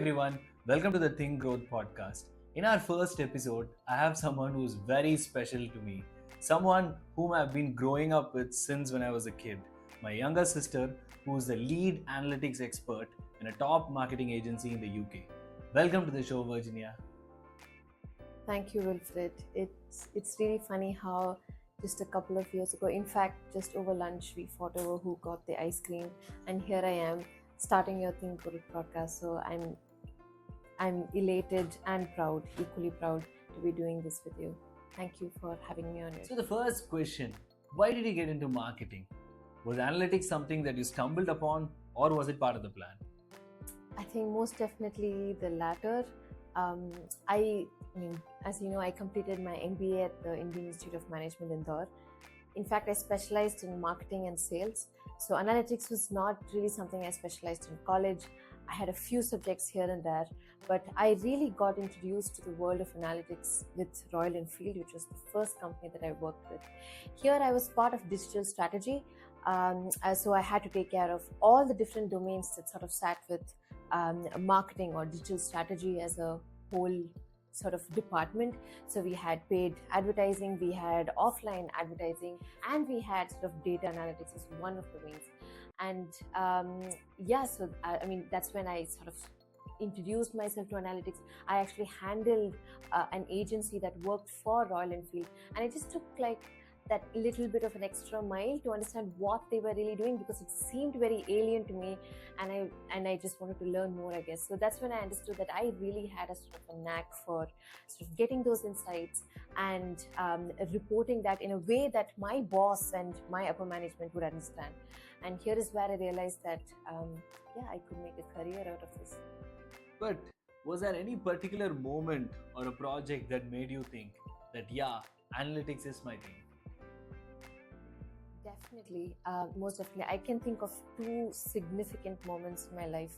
everyone, welcome to the Think Growth podcast. In our first episode, I have someone who's very special to me, someone whom I've been growing up with since when I was a kid. My younger sister, who's the lead analytics expert in a top marketing agency in the UK. Welcome to the show, Virginia. Thank you, Wilfred. It's really funny how just a couple of years ago, in fact, just over lunch, we fought over who got the ice cream, and here I am starting your Think Growth podcast. So I'm elated and proud, equally proud to be doing this with you. Thank you for having me on your So, the first question, why did you get into marketing? Was analytics something that you stumbled upon, or was it part of the plan? I think most definitely the latter. I mean, as you know, I completed my MBA at the Indian Institute of Management in Indore. In fact, I specialized in marketing and sales. So analytics was not really something I specialized in college. I had a few subjects here and there, but I really got introduced to the world of analytics with Royal Enfield, which was the first company that I worked with. Here, I was part of digital strategy. So I had to take care of all the different domains that sort of sat with marketing or digital strategy as a whole sort of department. So we had paid advertising, we had offline advertising, and we had sort of data analytics as one of the wings. And that's when I sort of introduced myself to analytics. I actually handled an agency that worked for Royal Enfield, and I just took like that little bit of an extra mile to understand what they were really doing, because it seemed very alien to me, and I just wanted to learn more, I guess. So that's when I understood that I really had a sort of a knack for sort of getting those insights and reporting that in a way that my boss and my upper management would understand. And here is where I realized that I could make a career out of this. But was there any particular moment or a project that made you think that, analytics is my thing? Definitely, most definitely. I can think of two significant moments in my life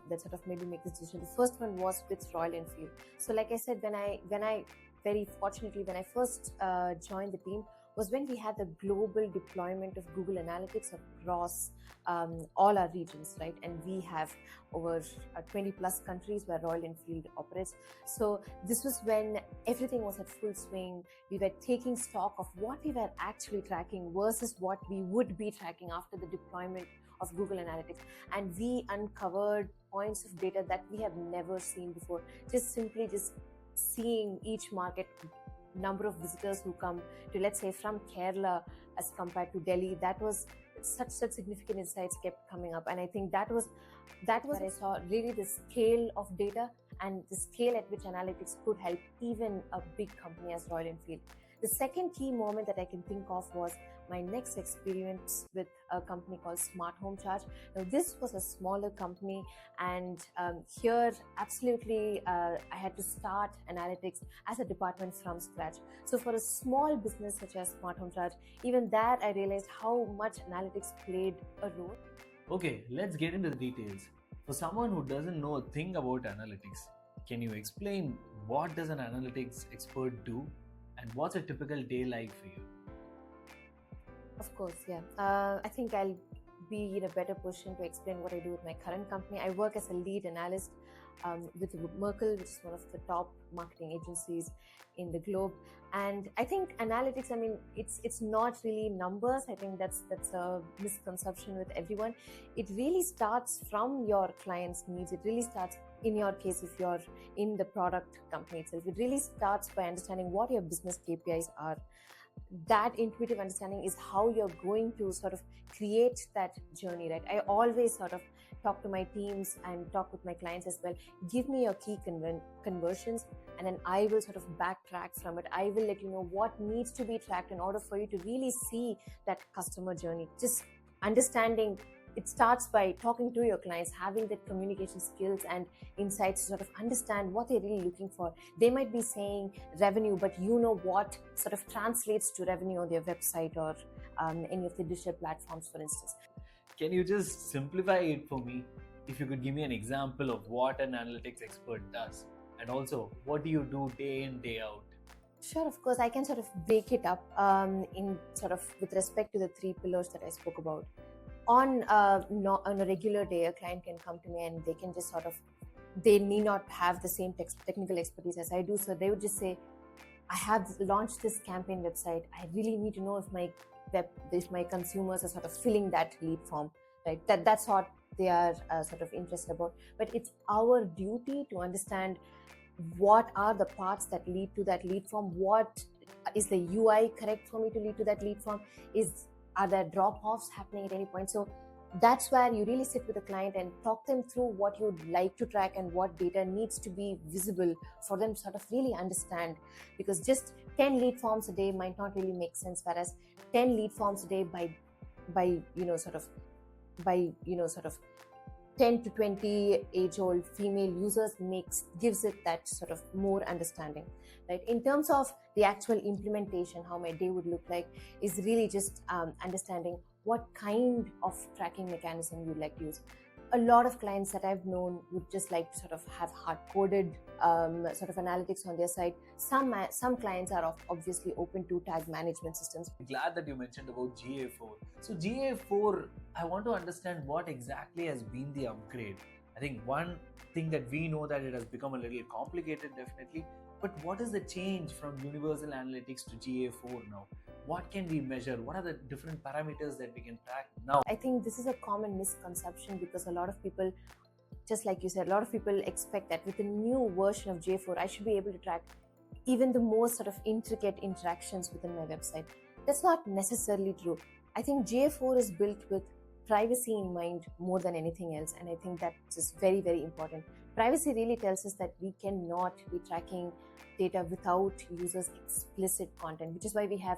that sort of made me make this decision. The first one was with Royal Enfield. So, like I said, when I very fortunately, when I first joined the team, was when we had the global deployment of Google Analytics across all our regions, right? And we have over 20 plus countries where Royal Enfield operates. So this was when everything was at full swing. We were taking stock of what we were actually tracking versus what we would be tracking after the deployment of Google Analytics. And we uncovered points of data that we have never seen before. Just seeing each market, number of visitors who come to, let's say, from Kerala as compared to Delhi, that was such significant insights kept coming up. And I think that was I saw really the scale of data and the scale at which analytics could help even a big company as Royal Enfield. The second key moment that I can think of was my next experience with a company called Smart Home Charge. Now, this was a smaller company, and here, absolutely, I had to start analytics as a department from scratch. So for a small business such as Smart Home Charge, even that, I realized how much analytics played a role. Okay, let's get into the details. For someone who doesn't know a thing about analytics, can you explain what does an analytics expert do and what's a typical day like for you? Of course, yeah. I think I'll be in a better position to explain what I do with my current company. I work as a lead analyst with Merkle, which is one of the top marketing agencies in the globe. And I think analytics, I mean, it's not really numbers. I think that's a misconception with everyone. It really starts from your client's needs. It really starts, in your case, if you're in the product company itself, it really starts by understanding what your business KPIs are. That intuitive understanding is how you're going to sort of create that journey, right? I always sort of talk to my teams and talk with my clients as well. Give me your key conversions, and then I will sort of backtrack from it. I will let you know what needs to be tracked in order for you to really see that customer journey. Just understanding. It starts by talking to your clients, having the communication skills and insights to sort of understand what they're really looking for. They might be saying revenue, but you know what sort of translates to revenue on their website or any of the digital platforms, for instance. Can you just simplify it for me? If you could give me an example of what an analytics expert does, and also what do you do day in, day out? Sure, of course. I can sort of break it up in sort of with respect to the three pillars that I spoke about. On a regular day, a client can come to me and they can just sort of they need not have the same technical expertise as I do. So they would just say, I have launched this campaign website. I really need to know if my consumers are sort of filling that lead form, right? That's what they are sort of interested about. But it's our duty to understand what are the parts that lead to that lead form. What is the UI correct for me to lead to that lead form? Are there drop-offs happening at any point? So that's where you really sit with the client and talk them through what you'd like to track and what data needs to be visible for them to sort of really understand. Because just 10 lead forms a day might not really make sense, whereas 10 lead forms a day by sort of 10 to 20 age old female users gives it that sort of more understanding, right? In terms of the actual implementation, how my day would look like is really just understanding what kind of tracking mechanism you'd like to use. A lot of clients that I've known would just like to sort of have hard-coded sort of analytics on their side. Some clients are obviously open to tag management systems. Glad that you mentioned about GA4. So GA4, I want to understand what exactly has been the upgrade. I think one thing that we know that it has become a little complicated, definitely. But what is the change from Universal Analytics to GA4 now? What can we measure? What are the different parameters that we can track now? I think this is a common misconception because a lot of people, just like you said, a lot of people expect that with the new version of GA4, I should be able to track even the most sort of intricate interactions within my website. That's not necessarily true. I think GA4 is built with privacy in mind more than anything else, and I think that is very, very important. Privacy really tells us that we cannot be tracking data without users' explicit content, which is why we have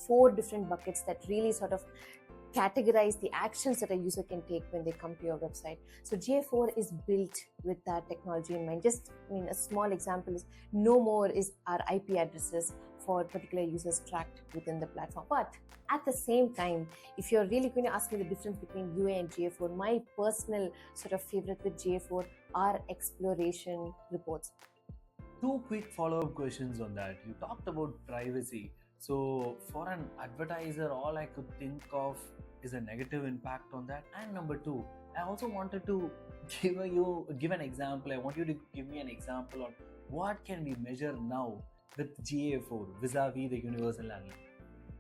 4 different buckets that really sort of categorize the actions that a user can take when they come to your website. So GA4 is built with that technology in mind. A small example is no more is our IP addresses for particular users tracked within the platform. But at the same time, if you're really going to ask me the difference between UA and GA4, my personal sort of favorite with GA4 are exploration reports. 2 quick follow-up questions on that. You talked about privacy. So for an advertiser, all I could think of is a negative impact on that. And number 2, I also wanted to give an example. I want you to give me an example on what can we measure now with GA4 vis-a-vis the Universal Analytics.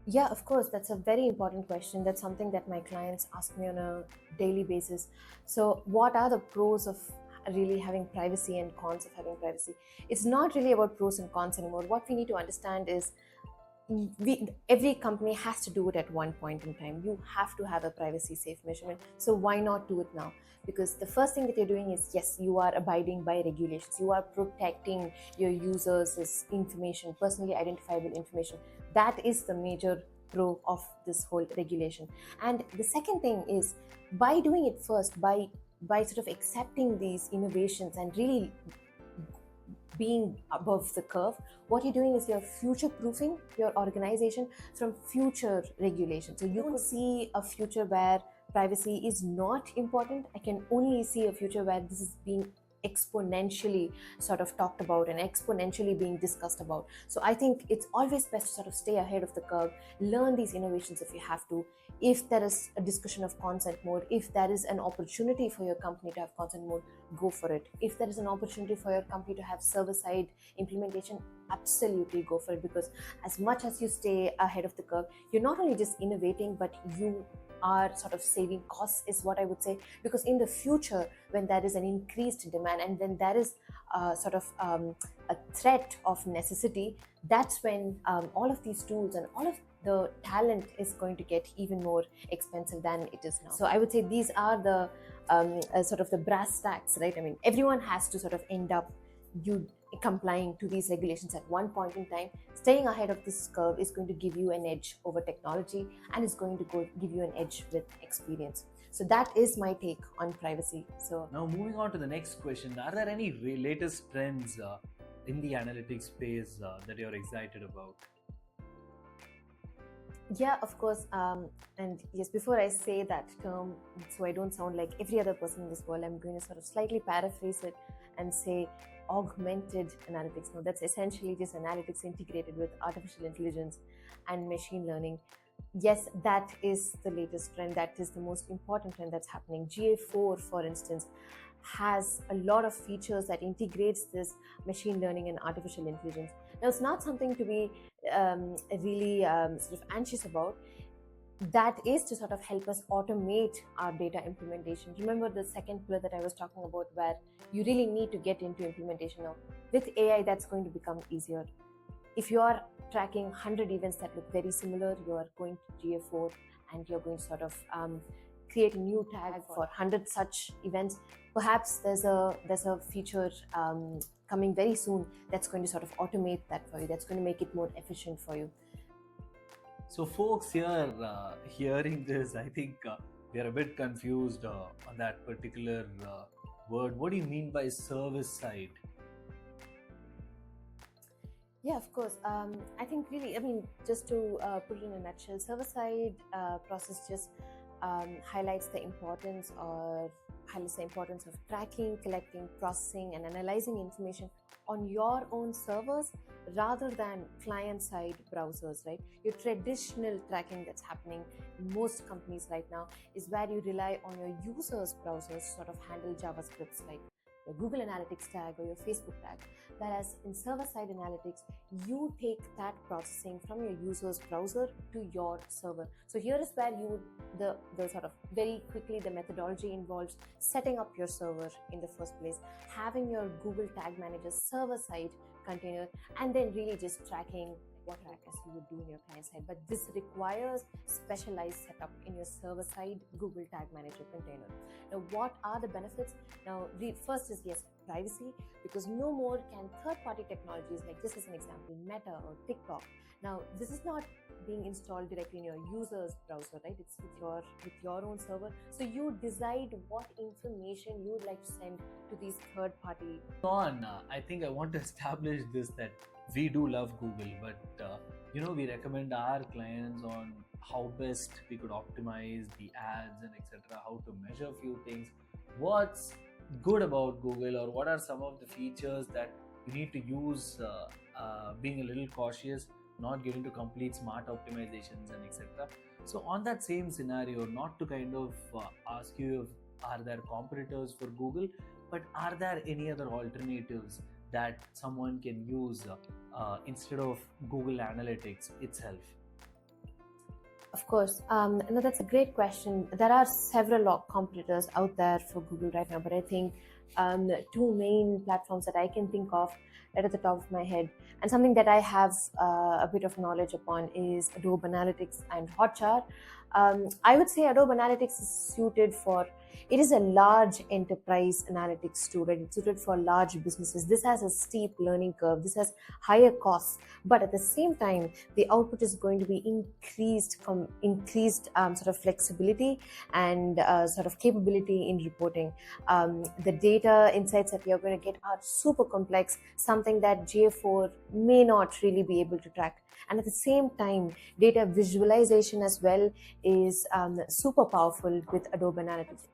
Yeah, of course. That's a very important question. That's something that my clients ask me on a daily basis. So what are the pros of really having privacy and cons of having privacy? It's not really about pros and cons anymore. What we need to understand is every company has to do it at one point in time. You have to have a privacy safe measurement. So why not do it now? Because the first thing that you're doing is, yes, you are abiding by regulations. You are protecting your users' information, personally identifiable information. That is the major pro of this whole regulation. And the second thing is, by doing it first, by sort of accepting these innovations and really being above the curve, what you're doing is you're future-proofing your organization from future regulations. So you could see a future where privacy is not important. I can only see a future where this is being exponentially sort of talked about and exponentially being discussed about. So I think it's always best to sort of stay ahead of the curve, learn these innovations if you have to. If there is a discussion of consent mode, if there is an opportunity for your company to have consent mode, go for it. If there is an opportunity for your company to have server-side implementation, absolutely go for it, because as much as you stay ahead of the curve, you're not only just innovating, but you are sort of saving costs, is what I would say. Because in the future, when there is an increased demand and when there is sort of a threat of necessity, that's when all of these tools and all of the talent is going to get even more expensive than it is now. So I would say these are the sort of the brass tacks, right? I mean, everyone has to sort of end up complying to these regulations at one point in time. Staying ahead of this curve is going to give you an edge over technology and is going to give you an edge with experience. So that is my take on privacy. So now moving on to the next question, are there any latest trends in the analytics space that you're excited about? Yeah, of course. And yes, before I say that term, so I don't sound like every other person in this world, I'm going to sort of slightly paraphrase it and say augmented analytics. Now, that's essentially just analytics integrated with artificial intelligence and machine learning. Yes, that is the latest trend. That is the most important trend that's happening. GA4, for instance, has a lot of features that integrates this machine learning and artificial intelligence. Now, it's not something to be really sort of anxious about. That is to sort of help us automate our data implementation. Remember the second pillar that I was talking about, where you really need to get into implementation now. With AI, that's going to become easier. If you are tracking 100 events that look very similar, you are going to GA4 and you're going to sort of create a new tag for 100 such events. Perhaps there's a feature coming very soon that's going to sort of automate that for you, that's going to make it more efficient for you. So, folks here hearing this, I think they're a bit confused on that particular word. What do you mean by service side? Yeah, of course. I think really, just to put it in a nutshell, server-side process just highlights the importance of tracking, collecting, processing, and analyzing information on your own servers rather than client-side browsers, right? Your traditional tracking that's happening in most companies right now is where you rely on your users' browsers to sort of handle JavaScripts like your Google Analytics tag or your Facebook tag. Whereas in server-side analytics, you take that processing from your user's browser to your server. So here is where the sort of very quickly the methodology involves setting up your server in the first place, having your Google Tag Manager server-side container, and then really just tracking what as you would do in your client side. But this requires specialized setup in your server-side Google Tag Manager container. Now, what are the benefits? Now, the first is, yes, privacy, because no more can third-party technologies, like this is an example, Meta or TikTok. Now, this is not being installed directly in your user's browser, right? It's with your own server. So you decide what information you would like to send to these third-party. I think I want to establish this, that we do love Google, but we recommend our clients on how best we could optimize the ads and etc., how to measure few things, what's good about Google, or what are some of the features that you need to use, being a little cautious, not getting to complete smart optimizations and etc. So on that same scenario, not to kind of ask you if are there competitors for Google, but are there any other alternatives that someone can use instead of Google Analytics itself? Of course. No, that's a great question. There are several competitors out there for Google right now, but I think two main platforms that I can think of right at the top of my head, and something that I have a bit of knowledge upon, is Adobe Analytics and Hotjar. I would say Adobe Analytics is suited for, it is a large enterprise analytics tool, right? It's suited for large businesses. This has a steep learning curve. This has higher costs, but at the same time, the output is going to be increased sort of flexibility and sort of capability in reporting. The data insights that you're going to get are super complex, something that GA4 may not really be able to track. And at the same time, data visualization as well is super powerful with Adobe Analytics.